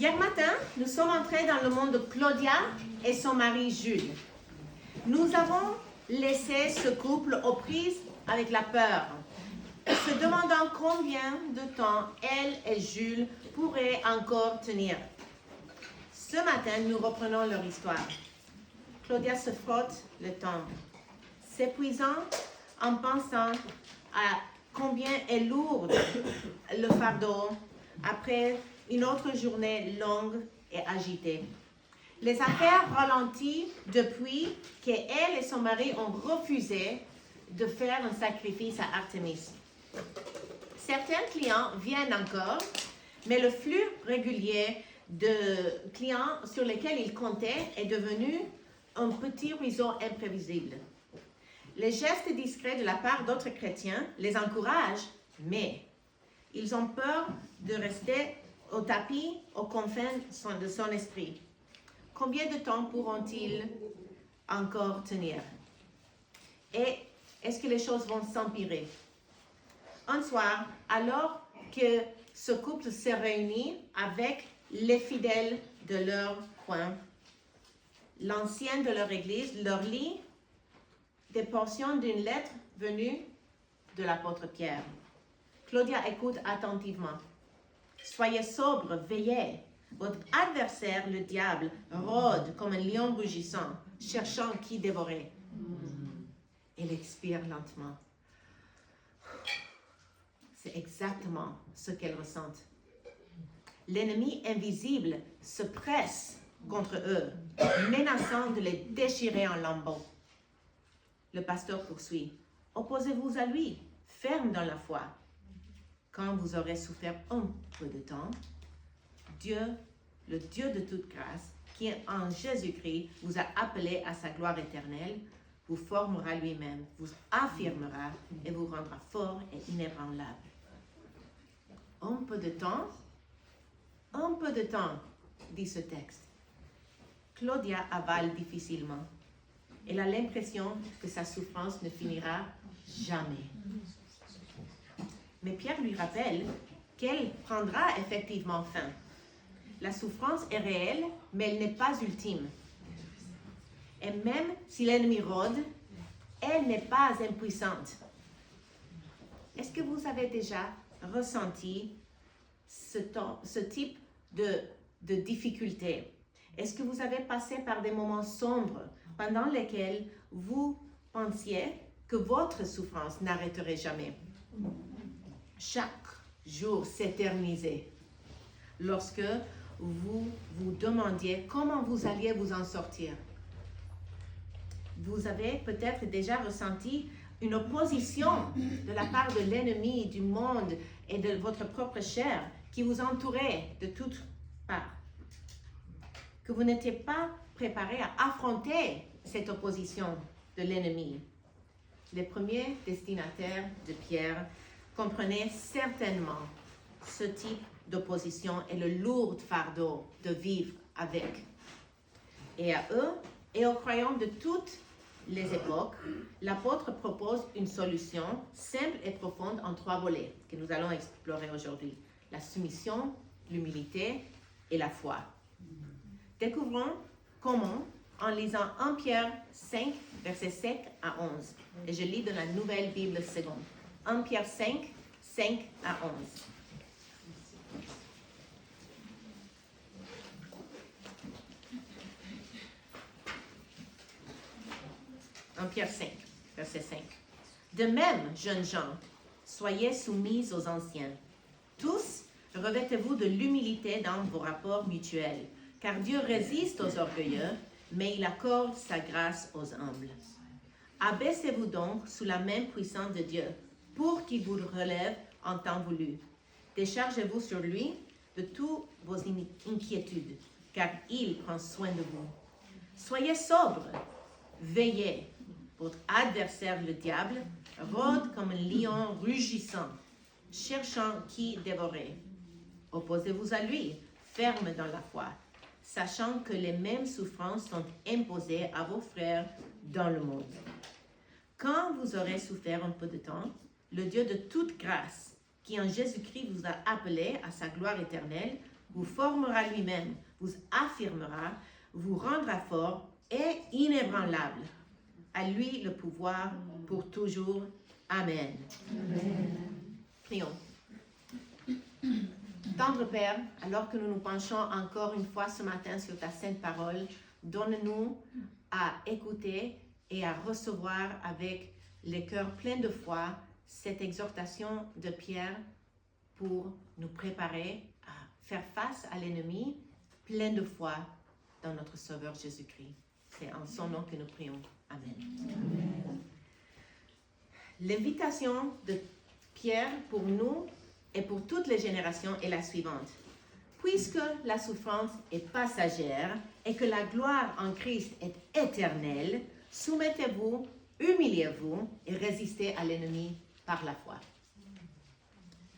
Hier matin, nous sommes entrés dans le monde de Claudia et son mari Jules. Nous avons laissé ce couple aux prises avec la peur, se demandant combien de temps elle et Jules pourraient encore tenir. Ce matin, nous reprenons leur histoire. Claudia se frotte le temps, s'épuisant en pensant à combien est lourd le fardeau après une autre journée longue et agitée. Les affaires ralentissent depuis qu'elle et son mari ont refusé de faire un sacrifice à Artémis. Certains clients viennent encore, mais le flux régulier de clients sur lesquels ils comptaient est devenu un petit réseau imprévisible. Les gestes discrets de la part d'autres chrétiens les encouragent, mais ils ont peur de rester au tapis, aux confins de son esprit. Combien de temps pourront-ils encore tenir? Et est-ce que les choses vont s'empirer? Un soir, alors que ce couple se réunit avec les fidèles de leur coin, l'ancien de leur église leur lit des portions d'une lettre venue de l'apôtre Pierre. Claudia écoute attentivement. Soyez sobre, veillez. Votre adversaire, le diable, rôde comme un lion rugissant, cherchant qui dévorer. Elle expire lentement. C'est exactement ce qu'elle ressent. L'ennemi invisible se presse contre eux, menaçant de les déchirer en lambeaux. Le pasteur poursuit. Opposez-vous à lui, ferme dans la foi. Quand vous aurez souffert un peu de temps, Dieu, le Dieu de toute grâce, qui en Jésus-Christ vous a appelé à sa gloire éternelle, vous formera lui-même, vous affirmera et vous rendra fort et inébranlable. Un peu de temps, dit ce texte. Claudia avale difficilement. Elle a l'impression que sa souffrance ne finira jamais. Mais Pierre lui rappelle qu'elle prendra effectivement fin. La souffrance est réelle, mais elle n'est pas ultime. Et même si l'ennemi rôde, elle n'est pas impuissante. Est-ce que vous avez déjà ressenti ce type de difficulté? Est-ce que vous avez passé par des moments sombres pendant lesquels vous pensiez que votre souffrance n'arrêterait jamais? Chaque jour s'éternisait lorsque vous vous demandiez comment vous alliez vous en sortir. Vous avez peut-être déjà ressenti une opposition de la part de l'ennemi, du monde et de votre propre chair qui vous entourait de toutes parts. Que vous n'étiez pas préparé à affronter cette opposition de l'ennemi. Les premiers destinataires de Pierre comprenaient certainement ce type d'opposition et le lourd fardeau de vivre avec. Et à eux et aux croyants de toutes les époques, l'apôtre propose une solution simple et profonde en 3 volets que nous allons explorer aujourd'hui. La soumission, l'humilité et la foi. Découvrons comment en lisant 1 Pierre 5, versets 7 à 11. Et je lis de la Nouvelle Bible seconde. 1 Pierre 5, 5 à 11. En Pierre 5, verset 5. De même, jeunes gens, soyez soumis aux anciens. Tous, revêtez-vous de l'humilité dans vos rapports mutuels, car Dieu résiste aux orgueilleux, mais il accorde sa grâce aux humbles. Abaissez-vous donc sous la main puissante de Dieu, pour qu'il vous relève en temps voulu. Déchargez-vous sur lui de toutes vos inquiétudes, car il prend soin de vous. Soyez sobres, veillez. Votre adversaire, le diable, rôde comme un lion rugissant, cherchant qui dévorer. Opposez-vous à lui, ferme dans la foi, sachant que les mêmes souffrances sont imposées à vos frères dans le monde. Quand vous aurez souffert un peu de temps, le Dieu de toute grâce, qui en Jésus-Christ vous a appelé à sa gloire éternelle, vous formera lui-même, vous affirmera, vous rendra fort et inébranlable. À lui le pouvoir pour toujours. Amen. Amen. Prions. Tendre Père, alors que nous nous penchons encore une fois ce matin sur ta sainte parole, donne-nous à écouter et à recevoir avec les cœurs pleins de foi cette exhortation de Pierre pour nous préparer à faire face à l'ennemi plein de foi dans notre Sauveur Jésus-Christ. C'est en son nom que nous prions. Amen. Amen. L'invitation de Pierre pour nous et pour toutes les générations est la suivante. Puisque la souffrance est passagère et que la gloire en Christ est éternelle, soumettez-vous, humiliez-vous et résistez à l'ennemi par la foi.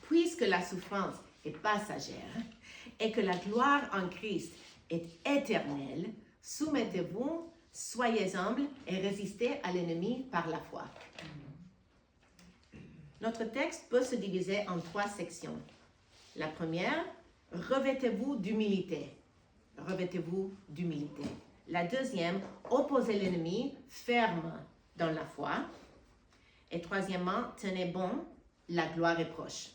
Puisque la souffrance est passagère et que la gloire en Christ est éternelle, soumettez-vous, soyez humbles et résistez à l'ennemi par la foi. Notre texte peut se diviser en 3 sections. La première, revêtez-vous d'humilité. Revêtez-vous d'humilité. La deuxième, opposez l'ennemi ferme dans la foi. Et troisièmement, tenez bon, la gloire est proche.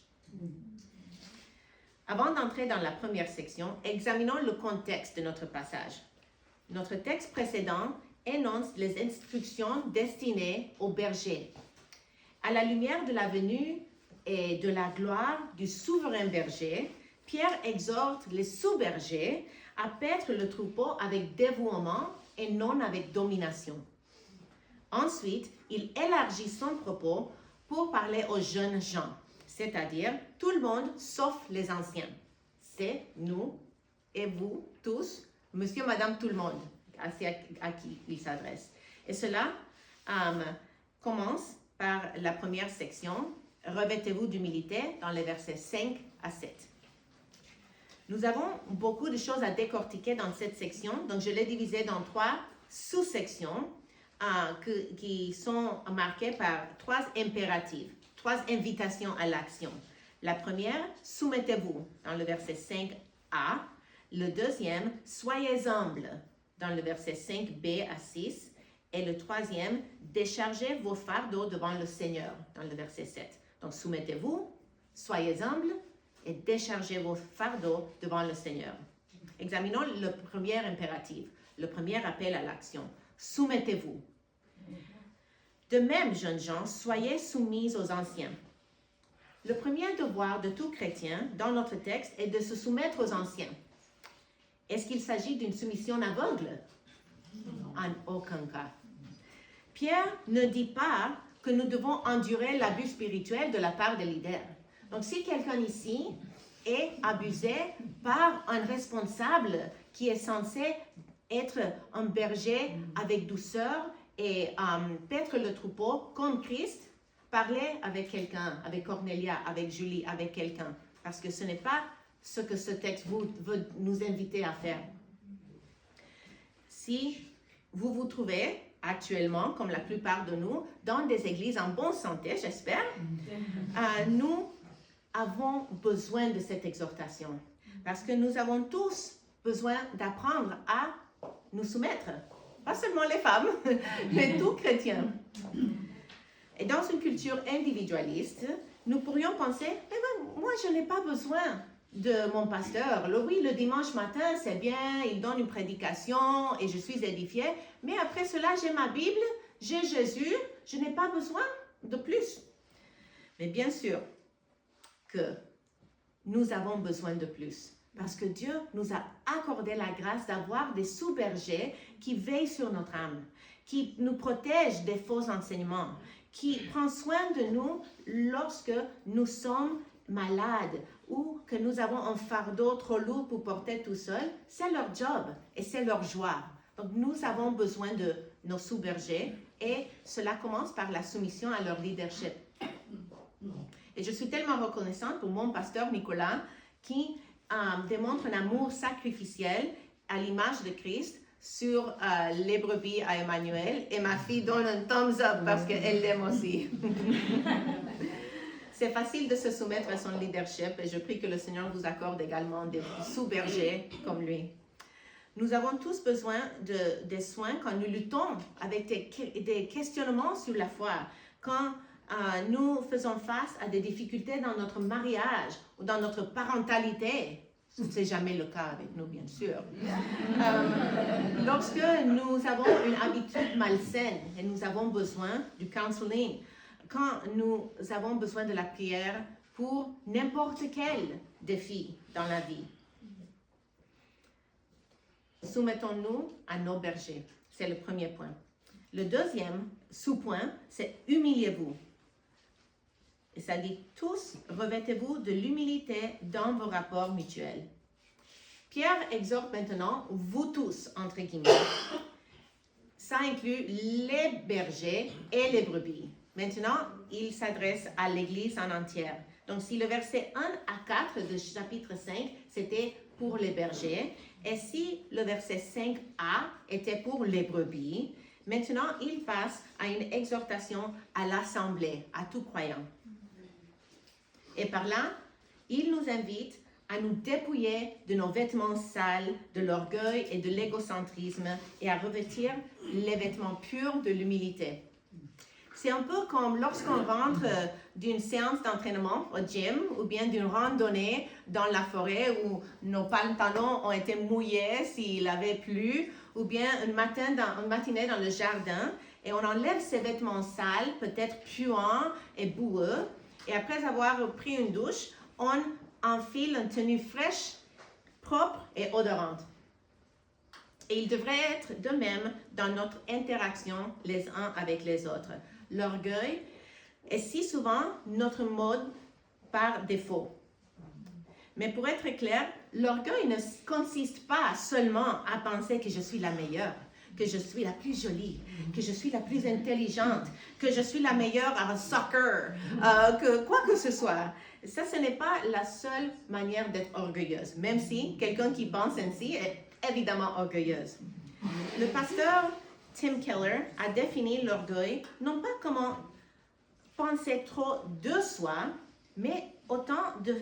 Avant d'entrer dans la première section, examinons le contexte de notre passage. Notre texte précédent énonce les instructions destinées aux bergers. À la lumière de la venue et de la gloire du souverain berger, Pierre exhorte les sous-bergers à paître le troupeau avec dévouement et non avec domination. Ensuite, il élargit son propos pour parler aux jeunes gens, c'est-à-dire tout le monde sauf les anciens. C'est nous et vous tous, monsieur, madame, tout le monde, à qui il s'adresse. Et cela commence par la première section, revêtez-vous d'humilité, dans les versets 5 à 7. Nous avons beaucoup de choses à décortiquer dans cette section, donc je l'ai divisée dans 3 sous-sections qui sont marquées par 3 impératifs, 3 invitations à l'action. La première, soumettez-vous, dans le verset 5a. Le deuxième, soyez humbles, dans le verset 5b à 6. Et le troisième, déchargez vos fardeaux devant le Seigneur, dans le verset 7. Donc, soumettez-vous, soyez humbles et déchargez vos fardeaux devant le Seigneur. Examinons le premier impératif, le premier appel à l'action. Soumettez-vous. De même, jeunes gens, soyez soumis aux anciens. Le premier devoir de tout chrétien, dans notre texte, est de se soumettre aux anciens. Est-ce qu'il s'agit d'une soumission aveugle? En aucun cas. Pierre ne dit pas que nous devons endurer l'abus spirituel de la part des leaders. Donc, si quelqu'un ici est abusé par un responsable qui est censé être un berger avec douceur et paître le troupeau comme Christ, parlez avec quelqu'un, avec Cornelia, avec Julie, avec quelqu'un, parce que ce n'est pas ce que ce texte veut nous inviter à faire. Si vous vous trouvez actuellement, comme la plupart de nous, dans des églises en bonne santé, j'espère, nous avons besoin de cette exhortation. Parce que nous avons tous besoin d'apprendre à nous soumettre. Pas seulement les femmes, mais tout chrétien. Et dans une culture individualiste, nous pourrions penser, moi je n'ai pas besoin de mon pasteur. Oui, le dimanche matin, c'est bien, il donne une prédication et je suis édifiée. Mais après cela, j'ai ma Bible, j'ai Jésus, je n'ai pas besoin de plus. Mais bien sûr que nous avons besoin de plus. Parce que Dieu nous a accordé la grâce d'avoir des sous-bergers qui veillent sur notre âme, qui nous protègent des faux enseignements, qui prennent soin de nous lorsque nous sommes malades ou que nous avons un fardeau trop lourd pour porter tout seul. C'est leur job et c'est leur joie. Donc nous avons besoin de nos sous-bergers et cela commence par la soumission à leur leadership. Et je suis tellement reconnaissante pour mon pasteur Nicolas qui démontre un amour sacrificiel à l'image de Christ sur les brebis à Emmanuel. Et ma fille donne un thumbs up parce qu'elle l'aime aussi. c'est facile de se soumettre à son leadership et je prie que le Seigneur vous accorde également des sous-bergers comme lui. Nous avons tous besoin des soins quand nous luttons avec des questionnements sur la foi, quand nous faisons face à des difficultés dans notre mariage ou dans notre parentalité. Ce n'est jamais le cas avec nous, bien sûr. Lorsque nous avons une habitude malsaine et nous avons besoin du counseling, quand nous avons besoin de la prière pour n'importe quel défi dans la vie. Soumettons-nous à nos bergers. C'est le premier point. Le deuxième sous-point, c'est humiliez-vous. Et ça dit tous, revêtez-vous de l'humilité dans vos rapports mutuels. Pierre exhorte maintenant, vous tous, entre guillemets. Ça inclut les bergers et les brebis. Maintenant, il s'adresse à l'Église en entière. Donc, si le verset 1 à 4 de chapitre 5, c'était pour les bergers, et si le verset 5a était pour les brebis, maintenant, il passe à une exhortation à l'assemblée, à tout croyant. Et par là, il nous invite à nous dépouiller de nos vêtements sales, de l'orgueil et de l'égocentrisme et à revêtir les vêtements purs de l'humilité. C'est un peu comme lorsqu'on rentre d'une séance d'entraînement au gym ou bien d'une randonnée dans la forêt où nos pantalons ont été mouillés s'il avait plu ou bien une matinée dans le jardin et on enlève ses vêtements sales, peut-être puants et boueux et après avoir pris une douche, on enfile une tenue fraîche, propre et odorante. Et il devrait être de même dans notre interaction les uns avec les autres. L'orgueil est si souvent notre mode par défaut. Mais pour être clair, l'orgueil ne consiste pas seulement à penser que je suis la meilleure, que je suis la plus jolie, que je suis la plus intelligente, que je suis la meilleure à soccer, que quoi que ce soit. Ça, ce n'est pas la seule manière d'être orgueilleuse, même si quelqu'un qui pense ainsi est évidemment orgueilleuse. Le pasteur Tim Keller a défini l'orgueil non pas comme penser trop de soi, mais autant de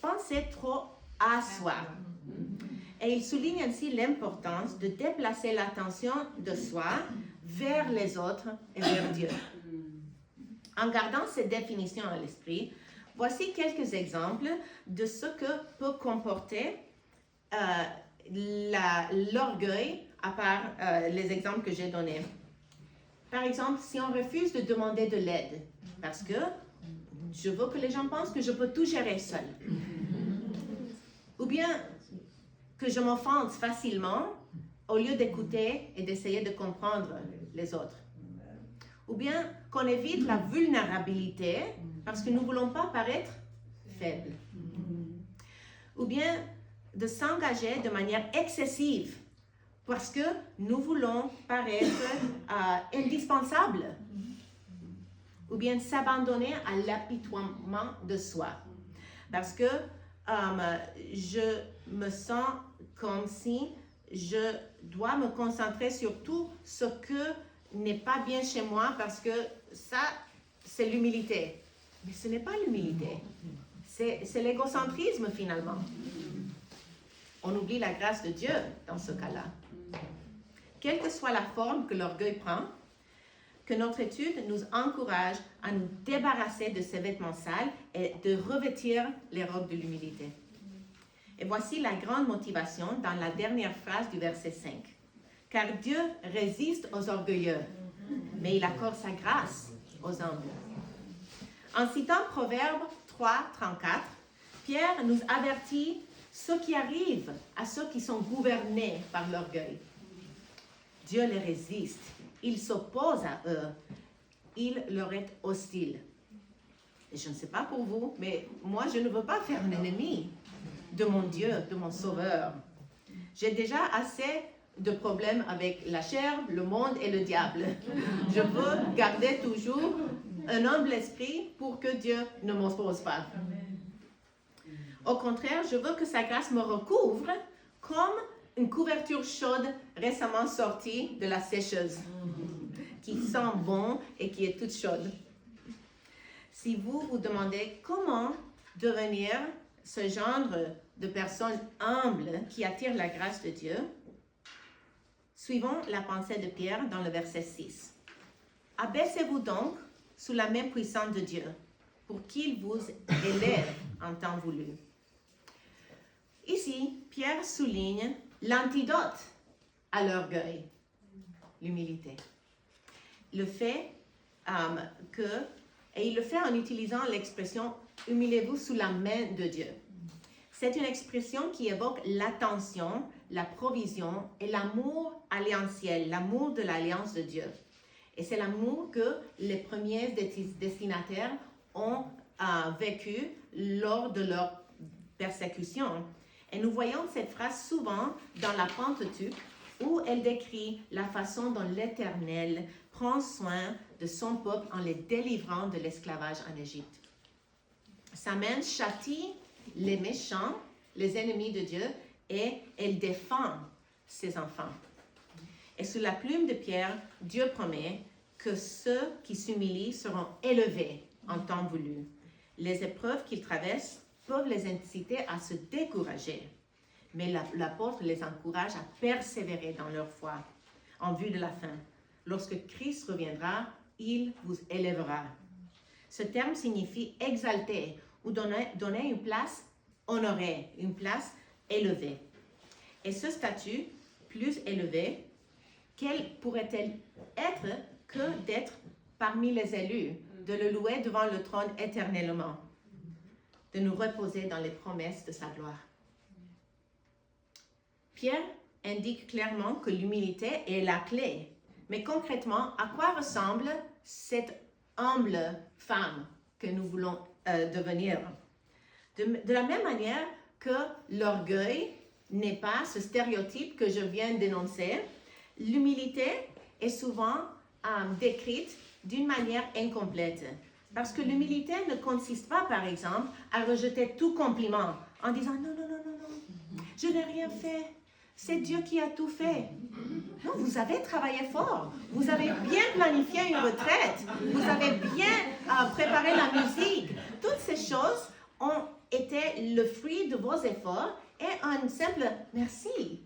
penser trop à soi. Et il souligne ainsi l'importance de déplacer l'attention de soi vers les autres et vers Dieu. En gardant cette définition à l'esprit, voici quelques exemples de ce que peut comporter l'orgueil à part les exemples que j'ai donnés. Par exemple, si on refuse de demander de l'aide, parce que je veux que les gens pensent que je peux tout gérer seul. Ou bien que je m'offense facilement au lieu d'écouter et d'essayer de comprendre les autres. Ou bien qu'on évite la vulnérabilité parce que nous ne voulons pas paraître faibles. Ou bien de s'engager de manière excessive parce que nous voulons paraître indispensables. Ou bien s'abandonner à l'apitoiement de soi. Parce que je me sens comme si je dois me concentrer sur tout ce que n'est pas bien chez moi parce que ça, c'est l'humilité. Mais ce n'est pas l'humilité. C'est l'égocentrisme finalement. On oublie la grâce de Dieu dans ce cas-là. Quelle que soit la forme que l'orgueil prend, que notre étude nous encourage à nous débarrasser de ces vêtements sales et de revêtir les robes de l'humilité. Et voici la grande motivation dans la dernière phrase du verset 5. Car Dieu résiste aux orgueilleux, mais il accorde sa grâce aux humbles. En citant Proverbe 3, 34, Pierre nous avertit ce qui arrive à ceux qui sont gouvernés par l'orgueil. Dieu les résiste. Il s'oppose à eux, il leur est hostile. Et je ne sais pas pour vous, mais moi je ne veux pas faire un ennemi de mon Dieu, de mon Sauveur. J'ai déjà assez de problèmes avec la chair, le monde et le diable. Je veux garder toujours un humble esprit pour que Dieu ne m'oppose pas. Au contraire, je veux que sa grâce me recouvre comme une couverture chaude récemment sortie de la sécheuse, qui sent bon et qui est toute chaude. Si vous vous demandez comment devenir ce genre de personne humble qui attire la grâce de Dieu, suivons la pensée de Pierre dans le verset 6. Abaissez-vous donc sous la main puissante de Dieu, pour qu'il vous élève en temps voulu. Ici, Pierre souligne l'antidote à l'orgueil, l'humilité. Le fait et il le fait en utilisant l'expression « humiliez-vous sous la main de Dieu ». C'est une expression qui évoque l'attention, la provision et l'amour alliantiel, l'amour de l'alliance de Dieu. Et c'est l'amour que les premiers destinataires ont vécu lors de leur persécution. Et nous voyons cette phrase souvent dans la Pentateuque où elle décrit la façon dont l'Éternel prend soin de son peuple en les délivrant de l'esclavage en Égypte. Sa main châtie les méchants, les ennemis de Dieu, et elle défend ses enfants. Et sous la plume de Pierre, Dieu promet que ceux qui s'humilient seront élevés en temps voulu. Les épreuves qu'ils traversent peuvent les inciter à se décourager, mais l'apôtre les encourage à persévérer dans leur foi en vue de la fin. Lorsque Christ reviendra, il vous élèvera. Ce terme signifie exalter ou donner une place honorée, une place élevée. Et ce statut plus élevé, quel pourrait-elle être que d'être parmi les élus, de le louer devant le trône éternellement, de nous reposer dans les promesses de sa gloire. Pierre indique clairement que l'humilité est la clé. Mais concrètement, à quoi ressemble cette humble femme que nous voulons devenir? De la même manière que l'orgueil n'est pas ce stéréotype que je viens d'énoncer, l'humilité est souvent décrite d'une manière incomplète. Parce que l'humilité ne consiste pas, par exemple, à rejeter tout compliment en disant « Non, non, non, non, non, je n'ai rien fait. C'est Dieu qui a tout fait. » Non, vous avez travaillé fort. Vous avez bien planifié une retraite. Vous avez bien préparé la musique. Toutes ces choses ont été le fruit de vos efforts et un simple merci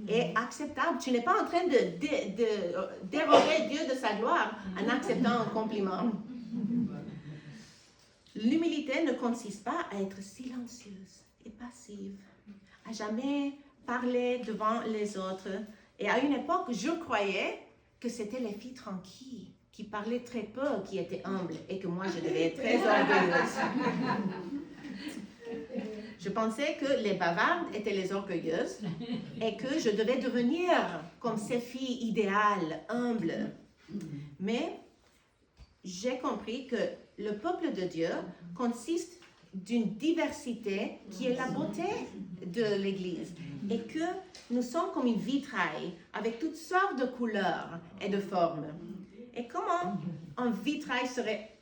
est acceptable. Tu n'es pas en train de déroger Dieu de sa gloire en acceptant un compliment. L'humilité ne consiste pas à être silencieuse et passive, à jamais parler devant les autres. Et à une époque, je croyais que c'était les filles tranquilles, qui parlaient très peu, qui étaient humbles, et que moi, je devais être très orgueilleuse. Je pensais que les bavardes étaient les orgueilleuses et que je devais devenir comme ces filles idéales, humbles. Mais j'ai compris que le peuple de Dieu consiste d'une diversité qui est la beauté de l'Église et que nous sommes comme une vitrail avec toutes sortes de couleurs et de formes. Et comment un vitrail serait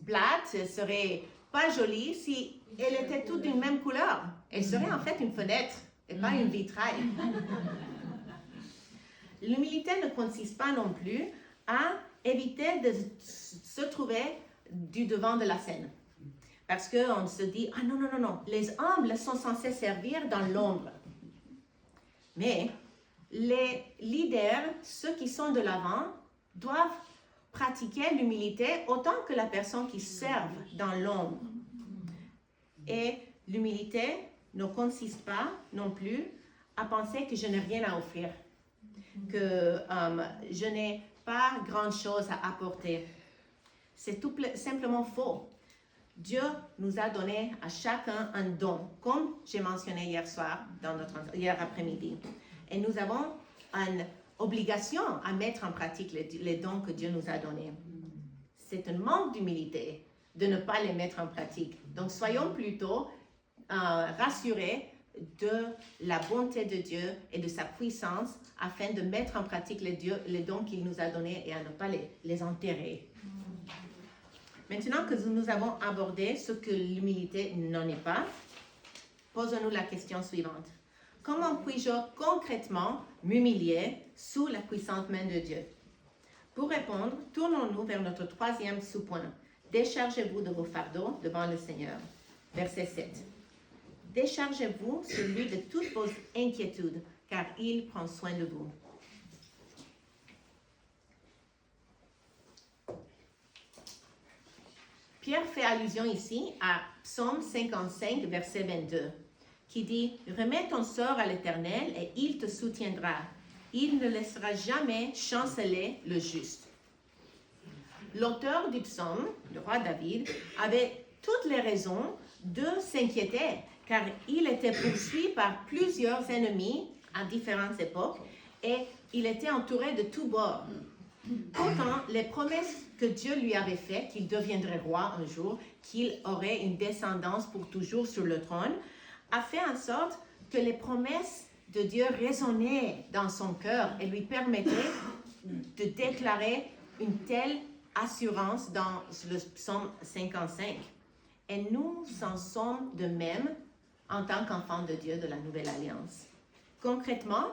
plate, serait pas jolie si elle était toute d'une même couleur? Elle serait en fait une fenêtre et pas une vitrail. L'humilité ne consiste pas non plus à éviter de se trouver du devant de la scène. Parce qu'on se dit, ah non, non, non, non, les humbles sont censés servir dans l'ombre. Mais les leaders, ceux qui sont de l'avant, doivent pratiquer l'humilité autant que la personne qui sert dans l'ombre. Et l'humilité ne consiste pas non plus à penser que je n'ai rien à offrir, que je n'ai pas grand-chose à apporter. C'est tout simplement faux. Dieu nous a donné à chacun un don, comme j'ai mentionné hier après-midi. Et nous avons une obligation à mettre en pratique les dons que Dieu nous a donnés. C'est un manque d'humilité de ne pas les mettre en pratique. Donc, soyons plutôt rassurés de la bonté de Dieu et de sa puissance afin de mettre en pratique les dons qu'il nous a donnés et à ne pas les enterrer. Maintenant que nous avons abordé ce que l'humilité n'en est pas, posons-nous la question suivante. Comment puis-je concrètement m'humilier sous la puissante main de Dieu? Pour répondre, tournons-nous vers notre troisième sous-point. Déchargez-vous de vos fardeaux devant le Seigneur. Verset 7. Déchargez-vous sur lui de toutes vos inquiétudes, car il prend soin de vous. Pierre fait allusion ici à Psaume 55, verset 22, qui dit « Remets ton sort à l'Éternel et il te soutiendra. Il ne laissera jamais chanceler le juste. » L'auteur du psaume, le roi David, avait toutes les raisons de s'inquiéter, car il était poursuivi par plusieurs ennemis à différentes époques et il était entouré de tous bords. Pourtant, les promesses que Dieu lui avait faites, qu'il deviendrait roi un jour, qu'il aurait une descendance pour toujours sur le trône, a fait en sorte que les promesses de Dieu résonnaient dans son cœur et lui permettaient de déclarer une telle assurance dans le psaume 55. Et nous en sommes de même en tant qu'enfants de Dieu de la Nouvelle Alliance. Concrètement,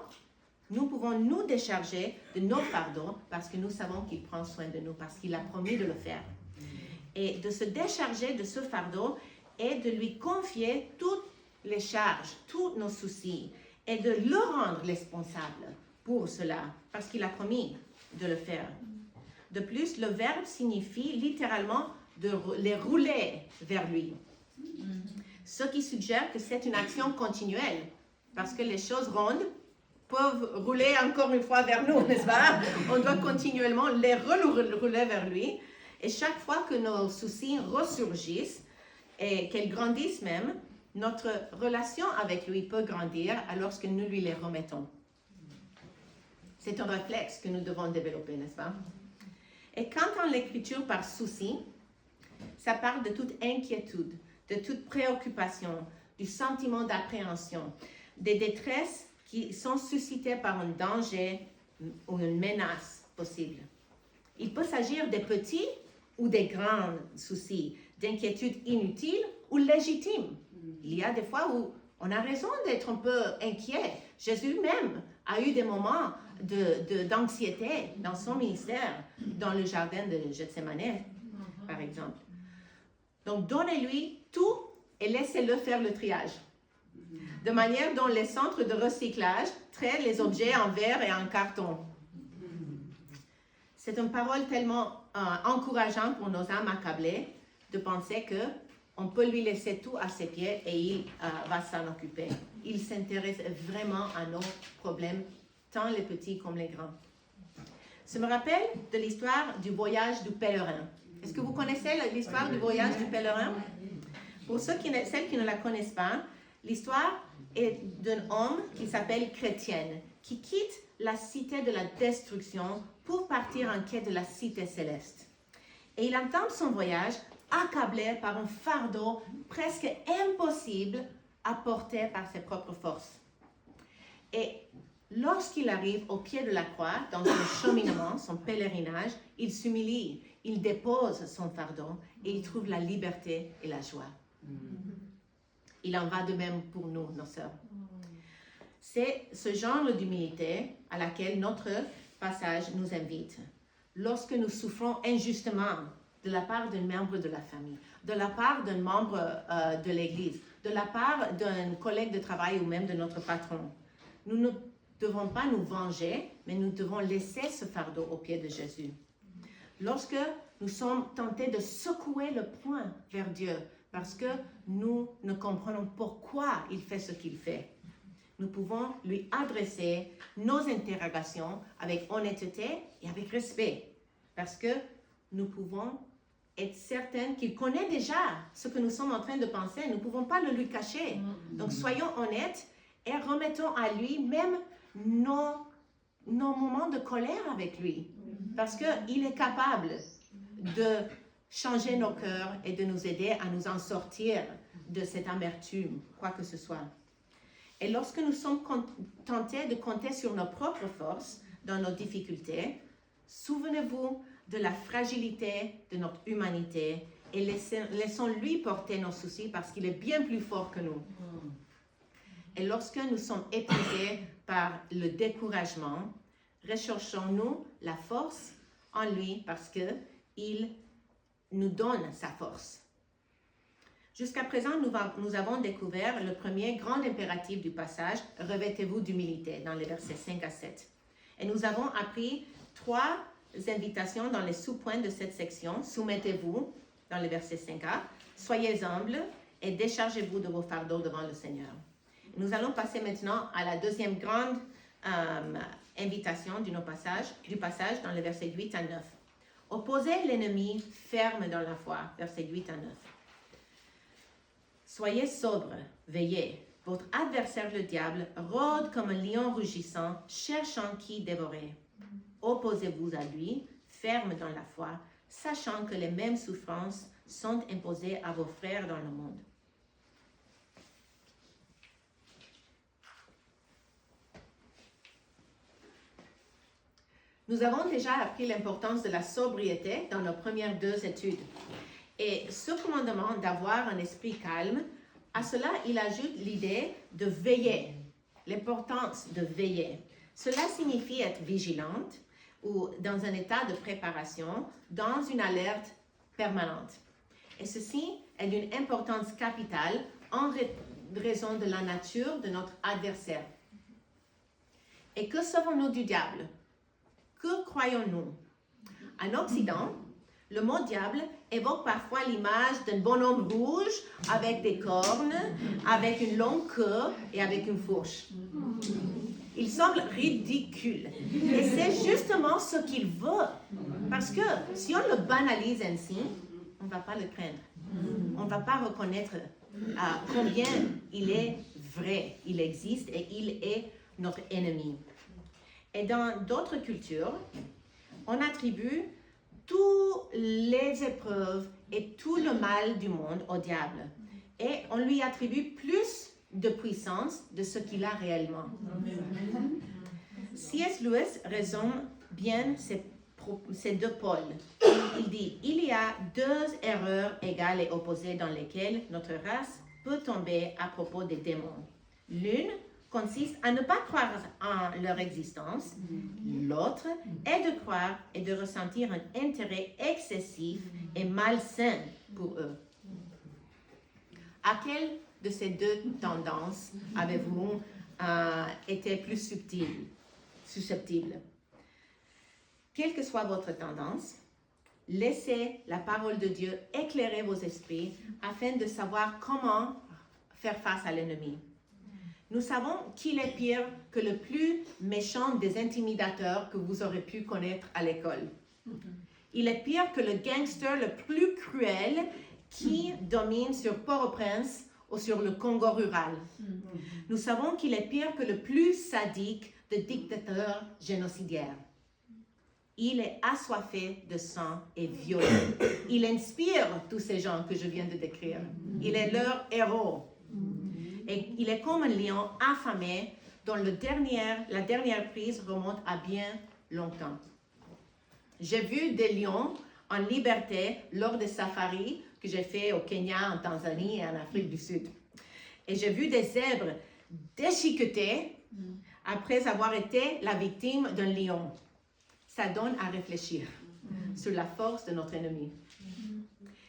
nous pouvons nous décharger de nos fardeaux parce que nous savons qu'il prend soin de nous, parce qu'il a promis de le faire. Et de se décharger de ce fardeau et de lui confier toutes les charges, tous nos soucis, et de le rendre responsable pour cela, parce qu'il a promis de le faire. De plus, le verbe signifie littéralement de les rouler vers lui. Ce qui suggère que c'est une action continuelle, parce que les choses rondes peuvent rouler encore une fois vers nous, n'est-ce pas? On doit continuellement les rouler vers lui. Et chaque fois que nos soucis ressurgissent et qu'elles grandissent même, notre relation avec lui peut grandir alors que nous lui les remettons. C'est un réflexe que nous devons développer, n'est-ce pas? Et quand on l'écriture par souci, ça parle de toute inquiétude, de toute préoccupation, du sentiment d'appréhension, des détresses qui sont suscitées par un danger ou une menace possible. Il peut s'agir des petits ou des grands soucis, d'inquiétudes inutiles ou légitimes. Il y a des fois où on a raison d'être un peu inquiet. Jésus même a eu des moments d'anxiété dans son ministère, dans le jardin de Gethsémane, par exemple. Donc, donnez-lui tout et laissez-le faire le triage. De manière dont les centres de recyclage traitent les objets en verre et en carton. C'est une parole tellement encourageante pour nos âmes accablées de penser qu'on peut lui laisser tout à ses pieds et il va s'en occuper. Il s'intéresse vraiment à nos problèmes, tant les petits comme les grands. Ça me rappelle de l'histoire du voyage du pèlerin. Est-ce que vous connaissez l'histoire du voyage du pèlerin? Pour celles qui ne la connaissent pas, l'histoire est d'un homme qui s'appelle Chrétienne, qui quitte la cité de la destruction pour partir en quête de la cité céleste. Et il entame son voyage accablé par un fardeau presque impossible à porter par ses propres forces. Et lorsqu'il arrive au pied de la croix, dans son cheminement, son pèlerinage, il s'humilie, il dépose son fardeau et il trouve la liberté et la joie. Il en va de même pour nous, nos sœurs. C'est ce genre d'humilité à laquelle notre passage nous invite. Lorsque nous souffrons injustement de la part d'un membre de la famille, de la part d'un membre de l'Église, de la part d'un collègue de travail ou même de notre patron, nous ne devons pas nous venger, mais nous devons laisser ce fardeau aux pieds de Jésus. Lorsque nous sommes tentés de secouer le poing vers Dieu, parce que nous ne comprenons pourquoi il fait ce qu'il fait, nous pouvons lui adresser nos interrogations avec honnêteté et avec respect, parce que nous pouvons être certains qu'il connaît déjà ce que nous sommes en train de penser. Nous ne pouvons pas le lui cacher. Donc soyons honnêtes et remettons à lui même nos moments de colère avec lui, parce qu'il est capable de changer nos cœurs et de nous aider à nous en sortir de cette amertume, quoi que ce soit. Et lorsque nous sommes tentés de compter sur nos propres forces dans nos difficultés, souvenez-vous de la fragilité de notre humanité et laissons-lui porter nos soucis parce qu'il est bien plus fort que nous. Et lorsque nous sommes épuisés par le découragement, recherchons-nous la force en lui parce qu'il nous donne sa force. Jusqu'à présent, nous avons découvert le premier grand impératif du passage, « Revêtez-vous d'humilité » dans les versets 5 à 7. Et nous avons appris 3 invitations dans les sous-points de cette section. « Soumettez-vous » dans les versets 5a, « Soyez humbles et déchargez-vous de vos fardeaux devant le Seigneur ». Nous allons passer maintenant à la deuxième grande invitation du passage dans les versets 8 à 9. « Opposez l'ennemi ferme dans la foi » versets 8 à 9. Soyez sobres, veillez. Votre adversaire, le diable, rôde comme un lion rugissant, cherchant qui dévorer. Opposez-vous à lui, ferme dans la foi, sachant que les mêmes souffrances sont imposées à vos frères dans le monde. Nous avons déjà appris l'importance de la sobriété dans nos premières 2 études. Et ce commandement d'avoir un esprit calme, à cela, il ajoute l'idée de veiller, l'importance de veiller. Cela signifie être vigilante ou dans un état de préparation, dans une alerte permanente. Et ceci est d'une importance capitale en raison de la nature de notre adversaire. Et que savons-nous du diable? Que croyons-nous? En Occident, le mot diable évoque parfois l'image d'un bonhomme rouge avec des cornes, avec une longue queue et avec une fourche. Il semble ridicule. Et c'est justement ce qu'il veut. Parce que si on le banalise ainsi, on ne va pas le craindre. On ne va pas reconnaître combien il est vrai, il existe et il est notre ennemi. Et dans d'autres cultures, on attribue toutes les épreuves et tout le mal du monde au diable. Et on lui attribue plus de puissance de ce qu'il a réellement. C.S. Lewis résume bien ces 2 pôles. Il dit, il y a 2 erreurs égales et opposées dans lesquelles notre race peut tomber à propos des démons. L'une consiste à ne pas croire en leur existence. L'autre est de croire et de ressentir un intérêt excessif et malsain pour eux. À quelle de ces 2 tendances avez-vous été plus susceptible? Quelle que soit votre tendance, laissez la parole de Dieu éclairer vos esprits afin de savoir comment faire face à l'ennemi. Nous savons qu'il est pire que le plus méchant des intimidateurs que vous aurez pu connaître à l'école. Il est pire que le gangster le plus cruel qui domine sur Port-au-Prince ou sur le Congo rural. Nous savons qu'il est pire que le plus sadique des dictateurs génocidaires. Il est assoiffé de sang et violent. Il inspire tous ces gens que je viens de décrire. Il est leur héros. Et il est comme un lion affamé dont la dernière prise remonte à bien longtemps. J'ai vu des lions en liberté lors des safaris que j'ai fait au Kenya, en Tanzanie et en Afrique du Sud. Et j'ai vu des zèbres déchiquetés après avoir été la victime d'un lion. Ça donne à réfléchir sur la force de notre ennemi.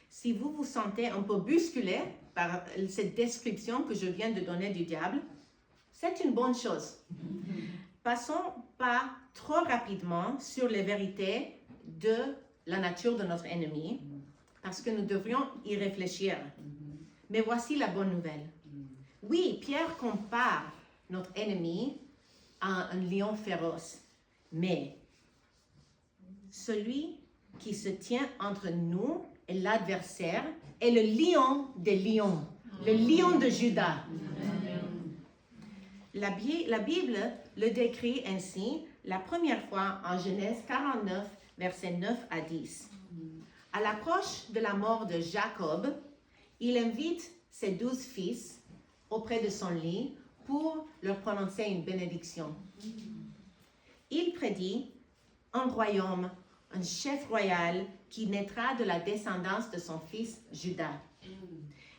Si vous vous sentez un peu bousculé par cette description que je viens de donner du diable, c'est une bonne chose. Passons pas trop rapidement sur les vérités de la nature de notre ennemi, parce que nous devrions y réfléchir. Mais voici la bonne nouvelle. Oui, Pierre compare notre ennemi à un lion féroce, mais celui qui se tient entre nous et l'adversaire est le lion des lions, le lion de Juda. La Bible le décrit ainsi la première fois en Genèse 49, versets 9 à 10. À l'approche de la mort de Jacob, il invite ses 12 fils auprès de son lit pour leur prononcer une bénédiction. Il prédit un royaume, un chef royal qui naîtra de la descendance de son fils Juda.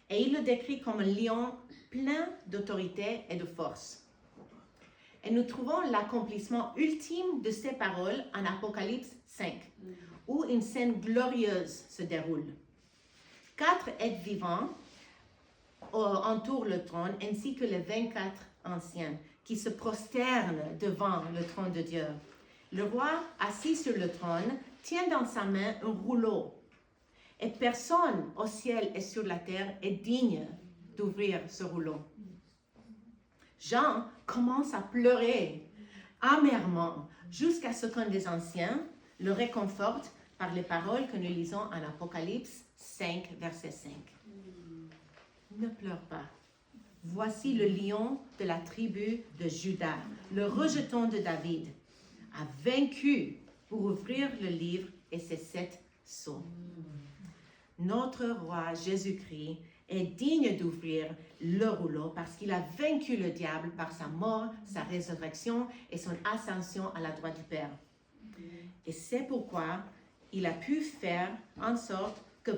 Et il le décrit comme un lion plein d'autorité et de force. Et nous trouvons l'accomplissement ultime de ces paroles en Apocalypse 5, où une scène glorieuse se déroule. 4 êtres vivants entourent le trône, ainsi que les 24 anciens, qui se prosternent devant le trône de Dieu. Le roi, assis sur le trône, tient dans sa main un rouleau. Et personne au ciel et sur la terre est digne d'ouvrir ce rouleau. Jean commence à pleurer amèrement jusqu'à ce qu'un des anciens le réconforte par les paroles que nous lisons en Apocalypse 5, verset 5. Ne pleure pas. Voici le lion de la tribu de Juda, le rejeton de David, a vaincu pour ouvrir le livre et ses 7 sceaux. Notre roi Jésus-Christ est digne d'ouvrir le rouleau parce qu'il a vaincu le diable par sa mort, sa résurrection et son ascension à la droite du Père. Et c'est pourquoi il a pu faire en sorte que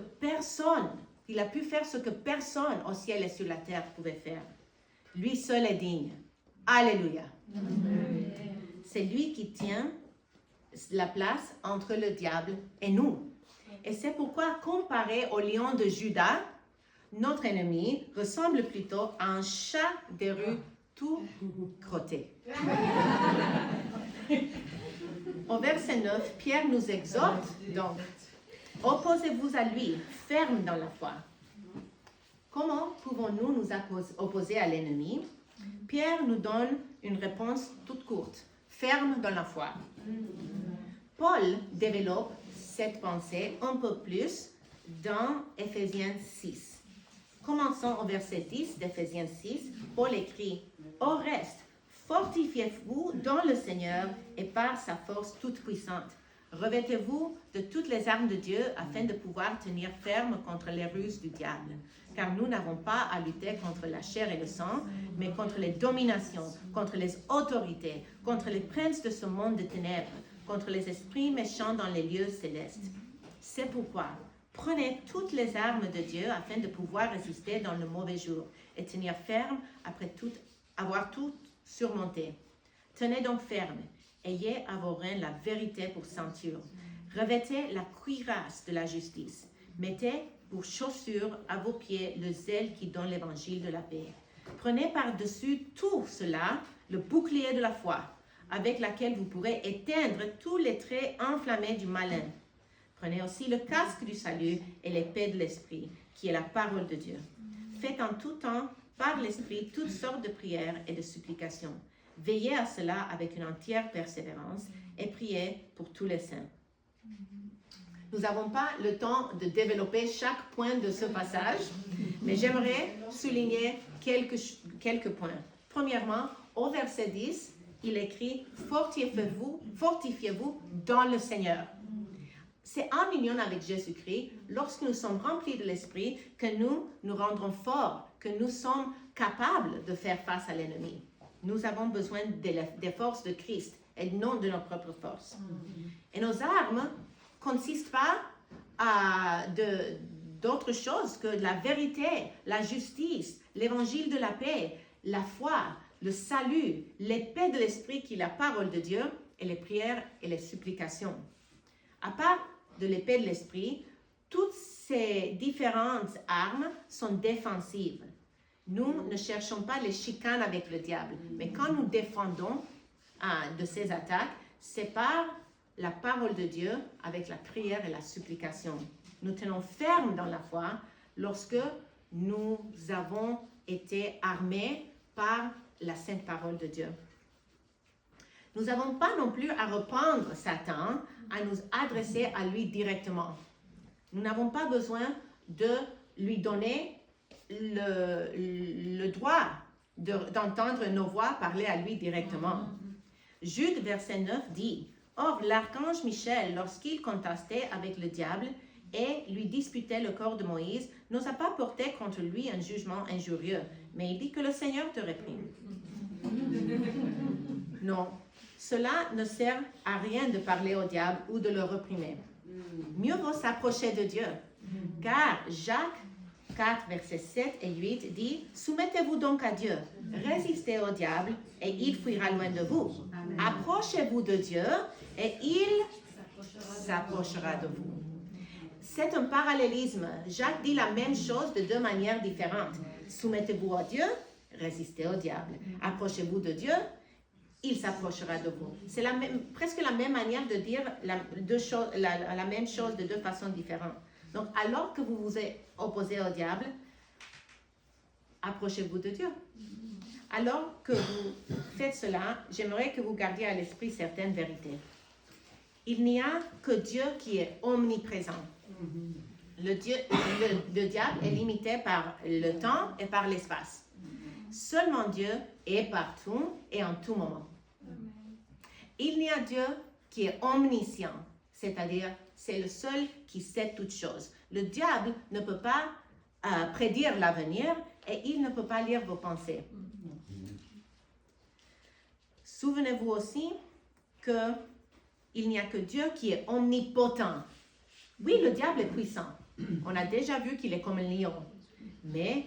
il a pu faire ce que personne au ciel et sur la terre pouvait faire. Lui seul est digne. Alléluia. Amen. C'est lui qui tient la place entre le diable et nous. Et c'est pourquoi, comparé au lion de Juda, notre ennemi ressemble plutôt à un chat des rues tout crotté. Au verset 9, Pierre nous exhorte donc, opposez-vous à lui, ferme dans la foi. Comment pouvons-nous nous opposer à l'ennemi? Pierre nous donne une réponse toute courte, ferme dans la foi. Paul développe cette pensée un peu plus dans Éphésiens 6. Commençons au verset 10 d'Éphésiens 6. Paul écrit « Au reste, fortifiez-vous dans le Seigneur et par sa force toute puissante. Revêtez-vous de toutes les armes de Dieu afin de pouvoir tenir ferme contre les ruses du diable. Car nous n'avons pas à lutter contre la chair et le sang, mais contre les dominations, contre les autorités, contre les princes de ce monde de ténèbres, contre les esprits méchants dans les lieux célestes. C'est pourquoi prenez toutes les armes de Dieu afin de pouvoir résister dans le mauvais jour et tenir ferme après avoir tout surmonté. Tenez donc ferme, ayez à vos reins la vérité pour ceinture. Revêtez la cuirasse de la justice. Mettez pour chaussure à vos pieds le zèle qui donne l'évangile de la paix. Prenez par-dessus tout cela le bouclier de la foi, avec laquelle vous pourrez éteindre tous les traits enflammés du malin. Prenez aussi le casque du salut et l'épée de l'esprit, qui est la parole de Dieu. Faites en tout temps, par l'esprit, toutes sortes de prières et de supplications. Veillez à cela avec une entière persévérance et priez pour tous les saints. Nous n'avons pas le temps de développer chaque point de ce passage, mais j'aimerais souligner quelques points. Premièrement, au verset 10, il écrit « Fortifiez-vous dans le Seigneur ». C'est en union avec Jésus-Christ, lorsque nous sommes remplis de l'Esprit, que nous nous rendrons forts, que nous sommes capables de faire face à l'ennemi. Nous avons besoin des forces de Christ et non de nos propres forces. Et nos armes ne consistent pas d'autre chose que la vérité, la justice, l'évangile de la paix, la foi, le salut, l'épée de l'esprit qui est la parole de Dieu et les prières et les supplications. À part de l'épée de l'esprit, toutes ces différentes armes sont défensives. Nous ne cherchons pas les chicanes avec le diable, mais quand nous défendons de ces attaques, c'est par la parole de Dieu avec la prière et la supplication. Nous tenons ferme dans la foi lorsque nous avons été armés par la sainte parole de Dieu. Nous n'avons pas non plus à reprendre Satan, à nous adresser à lui directement. Nous n'avons pas besoin de lui donner le droit d'entendre nos voix parler à lui directement. Jude, verset 9, dit « Or, l'archange Michel, lorsqu'il contestait avec le diable et lui disputait le corps de Moïse, n'osa pas porter contre lui un jugement injurieux, mais il dit que le Seigneur te réprime. » Non, cela ne sert à rien de parler au diable ou de le réprimer. Mieux vaut s'approcher de Dieu, car Jacques 4, versets 7 et 8 dit « Soumettez-vous donc à Dieu, résistez au diable et il fuira loin de vous. Approchez-vous de Dieu et il s'approchera de vous. » C'est un parallélisme. Jacques dit la même chose de deux manières différentes. Soumettez-vous à Dieu, résistez au diable. Approchez-vous de Dieu, il s'approchera de vous. C'est presque la même manière de dire la même chose de deux façons différentes. Donc, alors que vous vous opposez au diable, approchez-vous de Dieu. Alors que vous faites cela, j'aimerais que vous gardiez à l'esprit certaines vérités. Il n'y a que Dieu qui est omniprésent. Le diable est limité par le temps et par l'espace. Seulement Dieu est partout et en tout moment. Il n'y a Dieu qui est omniscient, c'est-à-dire c'est le seul qui sait toutes choses. Le diable ne peut pas prédire l'avenir et il ne peut pas lire vos pensées. Souvenez-vous aussi qu'il n'y a que Dieu qui est omnipotent. Oui, le diable est puissant. On a déjà vu qu'il est comme un lion. Mais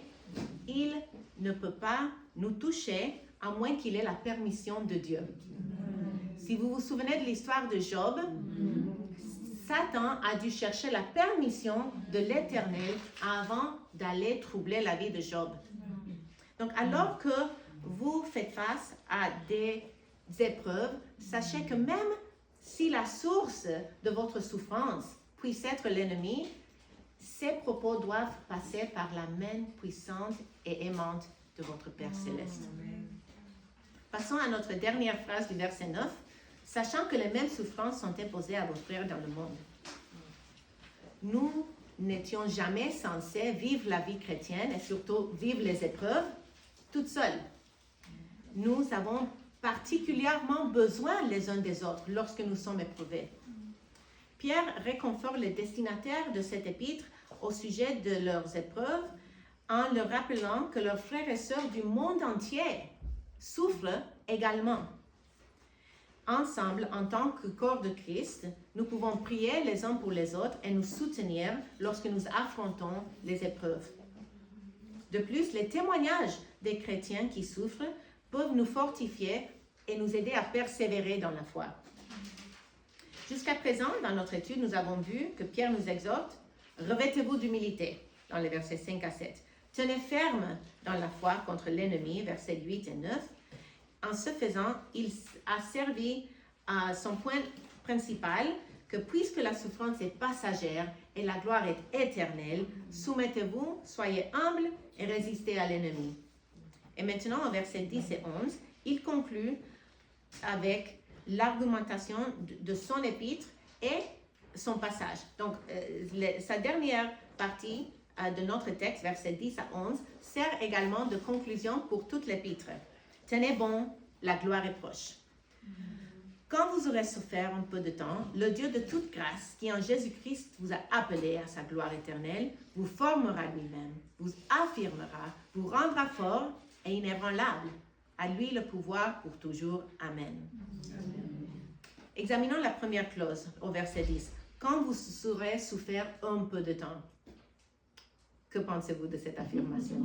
il ne peut pas nous toucher à moins qu'il ait la permission de Dieu. Si vous vous souvenez de l'histoire de Job, Satan a dû chercher la permission de l'Éternel avant d'aller troubler la vie de Job. Donc, alors que vous faites face à des épreuves, sachez que même si la source de votre souffrance puisse être l'ennemi, ces propos doivent passer par la main puissante et aimante de votre Père céleste. Passons à notre dernière phrase du verset 9. Sachant que les mêmes souffrances sont imposées à vos frères dans le monde. Nous n'étions jamais censés vivre la vie chrétienne et surtout vivre les épreuves toutes seules. Nous avons particulièrement besoin les uns des autres lorsque nous sommes éprouvés. Pierre réconforte les destinataires de cet épître au sujet de leurs épreuves en leur rappelant que leurs frères et sœurs du monde entier souffrent également. Ensemble, en tant que corps de Christ, nous pouvons prier les uns pour les autres et nous soutenir lorsque nous affrontons les épreuves. De plus, les témoignages des chrétiens qui souffrent peuvent nous fortifier et nous aider à persévérer dans la foi. Jusqu'à présent, dans notre étude, nous avons vu que Pierre nous exhorte « Revêtez-vous d'humilité » dans les versets 5 à 7. « Tenez ferme dans la foi contre l'ennemi » versets 8 et 9. En ce faisant, il a servi à son point principal que puisque la souffrance est passagère et la gloire est éternelle, soumettez-vous, soyez humbles et résistez à l'ennemi. Et maintenant, au verset 10 et 11, il conclut avec l'argumentation de son épître et son passage. Donc, sa dernière partie de notre texte, versets 10 à 11, sert également de conclusion pour toute l'épître. Tenez bon, la gloire est proche. Quand vous aurez souffert un peu de temps, le Dieu de toute grâce, qui en Jésus-Christ vous a appelé à sa gloire éternelle, vous formera lui-même, vous affirmera, vous rendra fort et inébranlable. À lui le pouvoir pour toujours. Amen. Examinons la première clause au verset 10. Quand vous aurez souffert un peu de temps. Que pensez-vous de cette affirmation?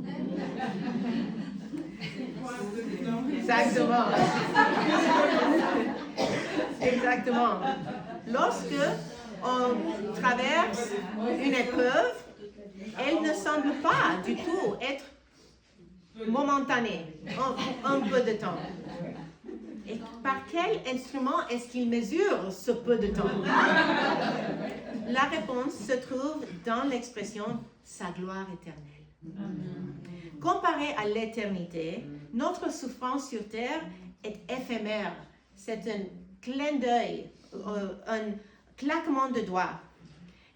Exactement. Exactement. Lorsque on traverse une épreuve, elle ne semble pas du tout être momentanée, un peu de temps. Et par quel instrument est-ce qu'il mesure ce peu de temps? La réponse se trouve dans l'expression « sa gloire éternelle ». Comparé à l'éternité, notre souffrance sur terre est éphémère. C'est un clin d'œil, un claquement de doigts.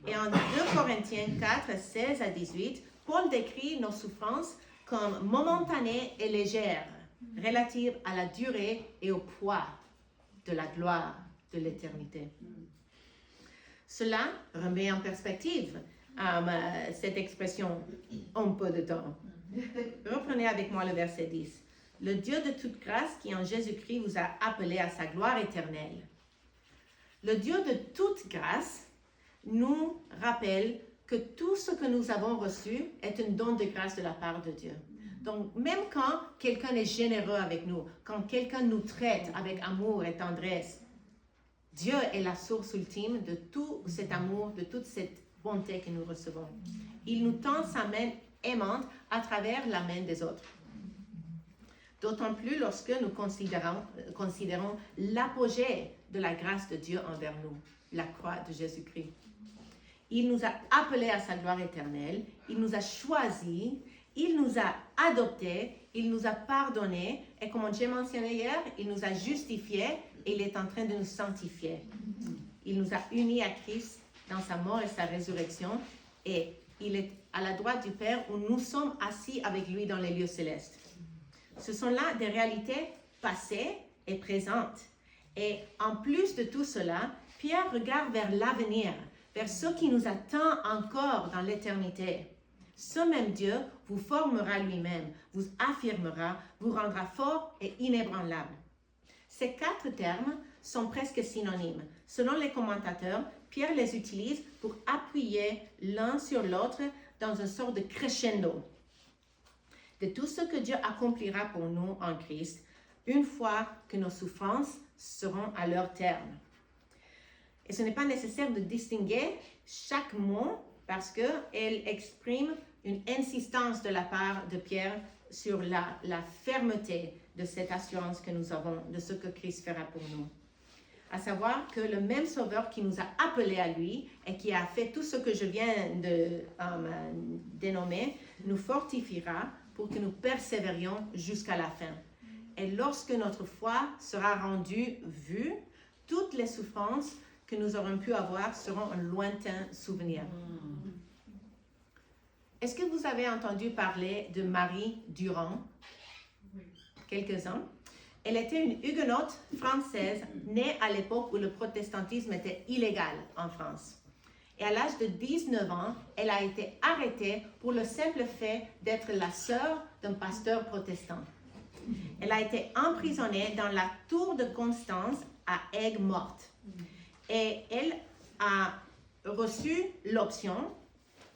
Et en 2 Corinthiens 4, 16 à 18, Paul décrit nos souffrances comme momentanées et légères, relatives à la durée et au poids de la gloire de l'éternité. Cela remet en perspective cette expression « un peu de temps ». Reprenez avec moi le verset 10. « Le Dieu de toute grâce qui en Jésus-Christ vous a appelé à sa gloire éternelle. » Le Dieu de toute grâce nous rappelle que tout ce que nous avons reçu est un don de grâce de la part de Dieu. Donc, même quand quelqu'un est généreux avec nous, quand quelqu'un nous traite avec amour et tendresse, Dieu est la source ultime de tout cet amour, de toute cette bonté que nous recevons. Il nous tend sa main aimante à travers la main des autres. D'autant plus lorsque nous considérons l'apogée de la grâce de Dieu envers nous, la croix de Jésus-Christ. Il nous a appelés à sa gloire éternelle, il nous a choisis, il nous a adoptés, il nous a pardonnés, et comme j'ai mentionné hier, il nous a justifiés et il est en train de nous sanctifier. Il nous a unis à Christ dans sa mort et sa résurrection, et il est à la droite du Père où nous sommes assis avec lui dans les lieux célestes. Ce sont là des réalités passées et présentes. Et en plus de tout cela, Pierre regarde vers l'avenir, vers ce qui nous attend encore dans l'éternité. Ce même Dieu vous formera lui-même, vous affirmera, vous rendra fort et inébranlable. Ces 4 termes sont presque synonymes. Selon les commentateurs, Pierre les utilise pour appuyer l'un sur l'autre dans une sorte de crescendo de tout ce que Dieu accomplira pour nous en Christ, une fois que nos souffrances seront à leur terme. Et ce n'est pas nécessaire de distinguer chaque mot parce qu'elle exprime une insistance de la part de Pierre sur la fermeté de cette assurance que nous avons de ce que Christ fera pour nous. À savoir que le même Sauveur qui nous a appelés à lui et qui a fait tout ce que je viens de dénommer, nous fortifiera pour que nous persévérions jusqu'à la fin. Et lorsque notre foi sera rendue vue, toutes les souffrances que nous aurons pu avoir seront un lointain souvenir. Est-ce que vous avez entendu parler de Marie Durand? Quelques-uns. Elle était une huguenote française née à l'époque où le protestantisme était illégal en France. Et à l'âge de 19 ans, elle a été arrêtée pour le simple fait d'être la sœur d'un pasteur protestant. Elle a été emprisonnée dans la tour de Constance à Aigues-Mortes. Et elle a reçu l'option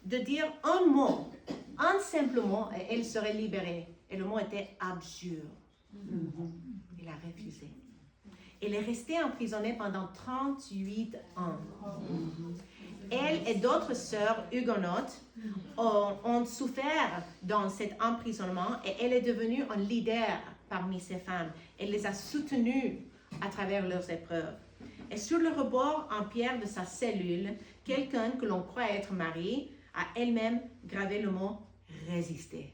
de dire un mot, un simple mot, et elle serait libérée. Et le mot était « abjure ». Elle a refusé. Elle est restée emprisonnée pendant 38 ans. Elle et d'autres sœurs huguenotes ont souffert dans cet emprisonnement et elle est devenue un leader parmi ces femmes. Elle les a soutenues à travers leurs épreuves. Et sur le rebord en pierre de sa cellule, quelqu'un que l'on croit être Marie a elle-même gravé le mot « résister ».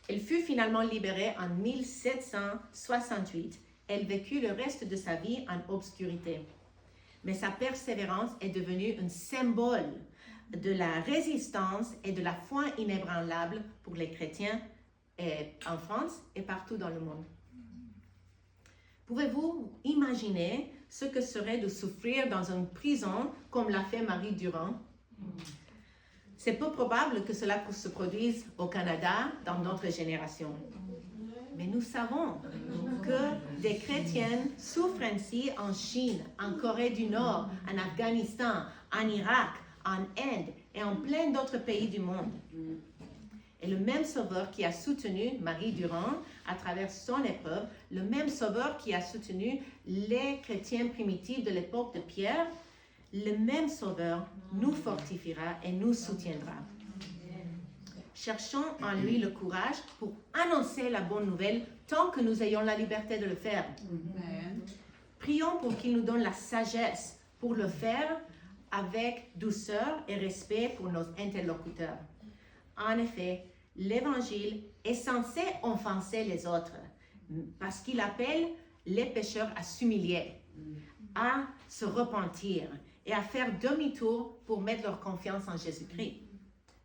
Elle fut finalement libérée en 1768. Elle vécut le reste de sa vie en obscurité. Mais sa persévérance est devenue un symbole de la résistance et de la foi inébranlable pour les chrétiens en France et partout dans le monde. Pouvez-vous imaginer ce que serait de souffrir dans une prison comme l'a fait Marie Durand? C'est peu probable que cela se produise au Canada dans notre génération. Mais nous savons que des chrétiennes souffrent ainsi en Chine, en Corée du Nord, en Afghanistan, en Irak, en Inde et en plein d'autres pays du monde. Et le même Sauveur qui a soutenu Marie Durand à travers son épreuve, le même Sauveur qui a soutenu les chrétiens primitifs de l'époque de Pierre, le même Sauveur nous fortifiera et nous soutiendra. Cherchons en lui le courage pour annoncer la bonne nouvelle tant que nous ayons la liberté de le faire. Prions pour qu'il nous donne la sagesse pour le faire avec douceur et respect pour nos interlocuteurs. En effet, l'Évangile est censé offenser les autres parce qu'il appelle les pécheurs à s'humilier, à se repentir et à faire demi-tour pour mettre leur confiance en Jésus-Christ.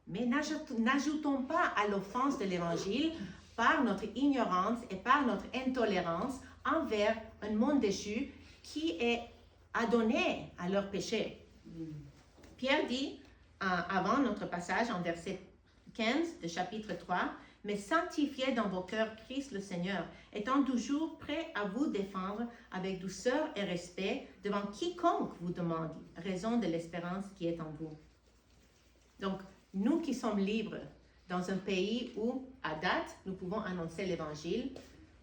Mais n'ajoutons pas à l'offense de l'Évangile par notre ignorance et par notre intolérance envers un monde déchu qui est adonné à leur péché. Pierre dit, avant notre passage en verset 15 de chapitre 3, mais sanctifiez dans vos cœurs Christ le Seigneur, étant toujours prêt à vous défendre avec douceur et respect devant quiconque vous demande raison de l'espérance qui est en vous. Donc, nous qui sommes libres dans un pays où, à date, nous pouvons annoncer l'Évangile,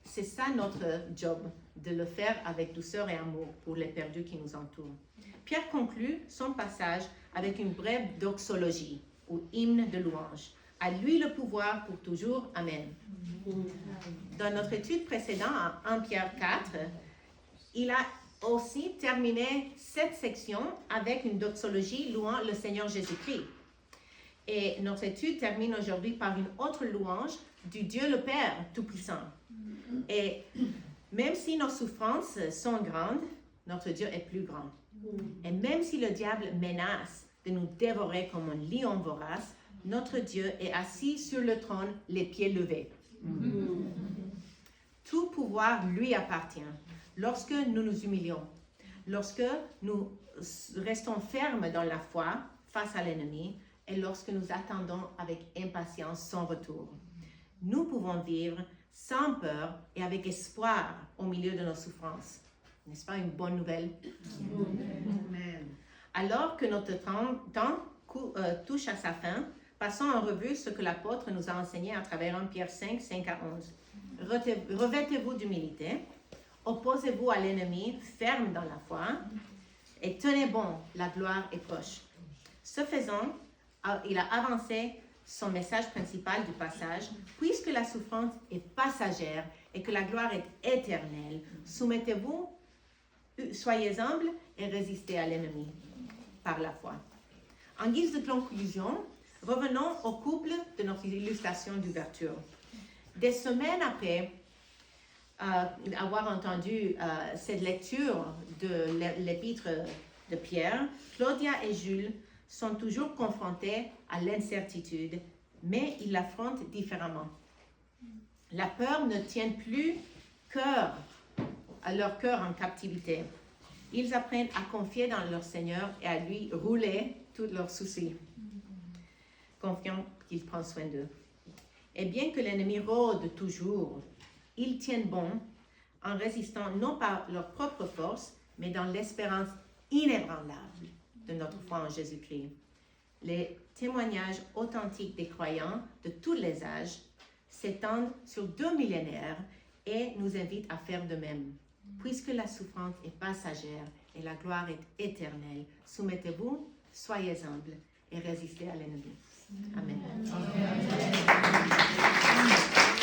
c'est ça notre job, de le faire avec douceur et amour pour les perdus qui nous entourent. Pierre conclut son passage avec une brève doxologie, ou hymne de louange. À lui le pouvoir pour toujours. Amen. Dans notre étude précédente, en 1 Pierre 4, il a aussi terminé cette section avec une doxologie louant le Seigneur Jésus-Christ. Et notre étude termine aujourd'hui par une autre louange du Dieu le Père Tout-Puissant. Et même si nos souffrances sont grandes, notre Dieu est plus grand. Et même si le diable menace de nous dévorer comme un lion vorace, notre Dieu est assis sur le trône, les pieds levés. Tout pouvoir lui appartient. Lorsque nous nous humilions, lorsque nous restons fermes dans la foi face à l'ennemi, et lorsque nous attendons avec impatience son retour. Nous pouvons vivre sans peur et avec espoir au milieu de nos souffrances. N'est-ce pas une bonne nouvelle? Amen. Alors que notre temps touche à sa fin, passons en revue ce que l'apôtre nous a enseigné à travers 1 Pierre 5, 5 à 11. Revêtez-vous d'humilité, opposez-vous à l'ennemi, ferme dans la foi, et tenez bon, la gloire est proche. Ce faisant, il a avancé son message principal du passage. Puisque la souffrance est passagère et que la gloire est éternelle, soumettez-vous, soyez humbles et résistez à l'ennemi par la foi. En guise de conclusion, revenons au couple de notre illustration d'ouverture. Des semaines après avoir entendu cette lecture de l'épître de Pierre, Claudia et Jules sont toujours confrontés à l'incertitude, mais ils l'affrontent différemment. La peur ne tient plus à leur cœur en captivité. Ils apprennent à confier dans leur Seigneur et à lui rouler tous leurs soucis, confiant qu'il prend soin d'eux. Et bien que l'ennemi rôde toujours, ils tiennent bon en résistant non par leur propre force, mais dans l'espérance inébranlable de notre foi en Jésus-Christ. Les témoignages authentiques des croyants de tous les âges s'étendent sur 2 millénaires et nous invitent à faire de même. Puisque la souffrance est passagère et la gloire est éternelle, soumettez-vous, soyez humbles et résistez à l'ennemi. Amen. Amen.